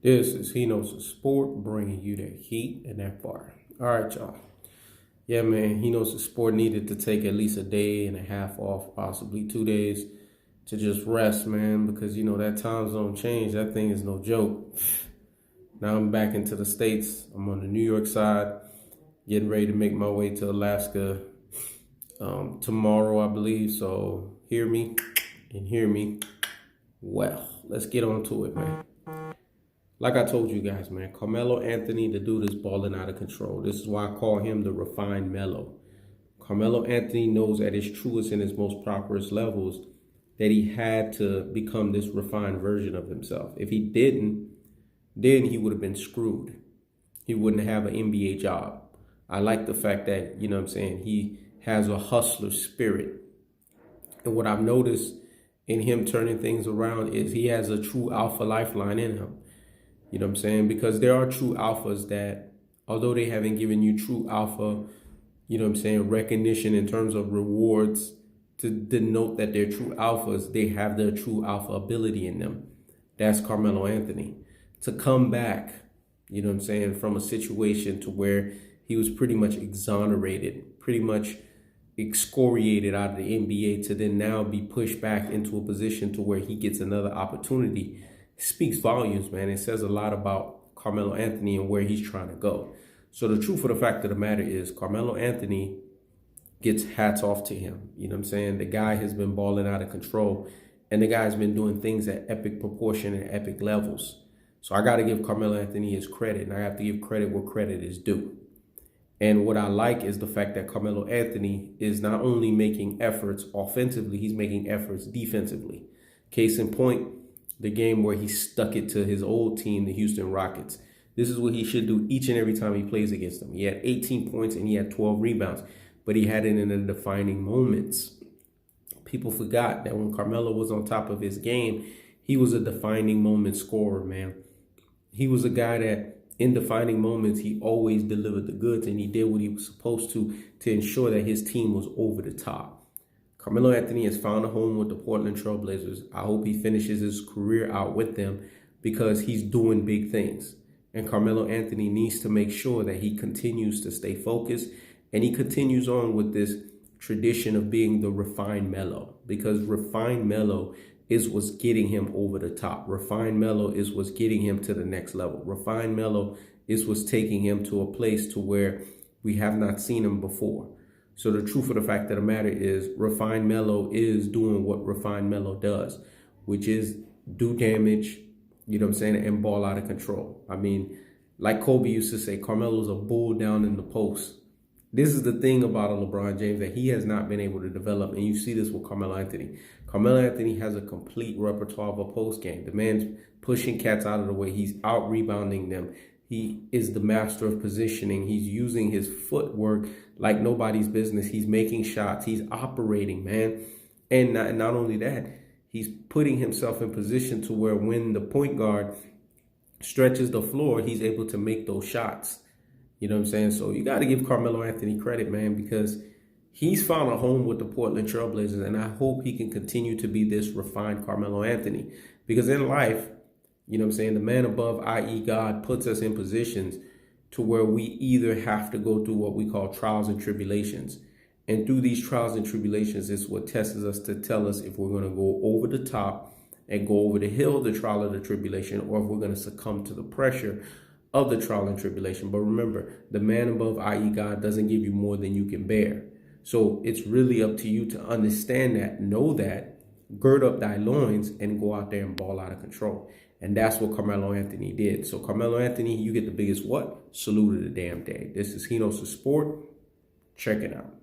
This is He Knows the Sport, bringing you that heat and that fire. All right, y'all. Yeah, man, He Knows the Sport needed to take at least a day and a half off, possibly 2 days, to just rest, man, because, that time zone change, that thing is no joke. Now I'm back into the States. I'm on the New York side, getting ready to make my way to Alaska tomorrow, I believe. So hear me and hear me well. Let's get on to it, man. Like I told you guys, man, Carmelo Anthony, the dude is balling out of control. This is why I call him the refined Melo. Carmelo Anthony knows at his truest and his most properest levels that he had to become this refined version of himself. If he didn't, then he would have been screwed. He wouldn't have an NBA job. I like the fact that, he has a hustler spirit. And what I've noticed in him turning things around is he has a true alpha lifeline in him. You know what I'm saying? Because there are true alphas that, although they haven't given you true alpha, recognition in terms of rewards to denote that they're true alphas, they have their true alpha ability in them. That's Carmelo Anthony. To come back, from a situation to where he was pretty much exonerated, pretty much excoriated out of the NBA, to then now be pushed back into a position to where he gets another opportunity, speaks volumes, man. It says a lot about Carmelo Anthony and where he's trying to go. So the truth of the fact of the matter is Carmelo Anthony gets hats off to him. The guy has been balling out of control, and the guy's been doing things at epic proportion and epic levels. So I got to give Carmelo Anthony his credit, and I have to give credit where credit is due. And what I like is the fact that Carmelo Anthony is not only making efforts offensively, he's making efforts defensively. Case in point, the game where he stuck it to his old team, the Houston Rockets. This is what he should do each and every time he plays against them. He had 18 points and he had 12 rebounds, but he had it in the defining moments. People forgot that when Carmelo was on top of his game, he was a defining moment scorer, man. He was a guy that in defining moments, he always delivered the goods, and he did what he was supposed to ensure that his team was over the top. Carmelo Anthony has found a home with the Portland Trailblazers. I hope he finishes his career out with them because he's doing big things. And Carmelo Anthony needs to make sure that he continues to stay focused and he continues on with this tradition of being the refined Melo, because refined Melo is what's getting him over the top. Refined Melo is what's getting him to the next level. Refined Melo is what's taking him to a place to where we have not seen him before. So the truth of the fact of the matter is refined Melo is doing what refined Melo does, which is do damage, and ball out of control. I mean, like Kobe used to say, Carmelo's a bull down in the post. This is the thing about a LeBron James that he has not been able to develop, and you see this with Carmelo Anthony. Carmelo Anthony has a complete repertoire of a post game. The man's pushing cats out of the way. He's out rebounding them. He is the master of positioning. He's using his footwork like nobody's business. He's making shots. He's operating, man. And not only that, he's putting himself in position to where when the point guard stretches the floor, he's able to make those shots. You know what I'm saying? So you got to give Carmelo Anthony credit, man, because he's found a home with the Portland Trailblazers, and I hope he can continue to be this refined Carmelo Anthony. Because in life, the man above, i.e. God, puts us in positions to where we either have to go through what we call trials and tribulations. And through these trials and tribulations is what tests us to tell us if we're going to go over the top and go over the hill, the trial or the tribulation, or if we're going to succumb to the pressure of the trial and tribulation. But remember, the man above, i.e. God, doesn't give you more than you can bear. So it's really up to you to understand that, know that, gird up thy loins, and go out there and ball out of control. And that's what Carmelo Anthony did. So Carmelo Anthony, you get the biggest what? Salute of the damn day. This is He Knows the Sport. Check it out.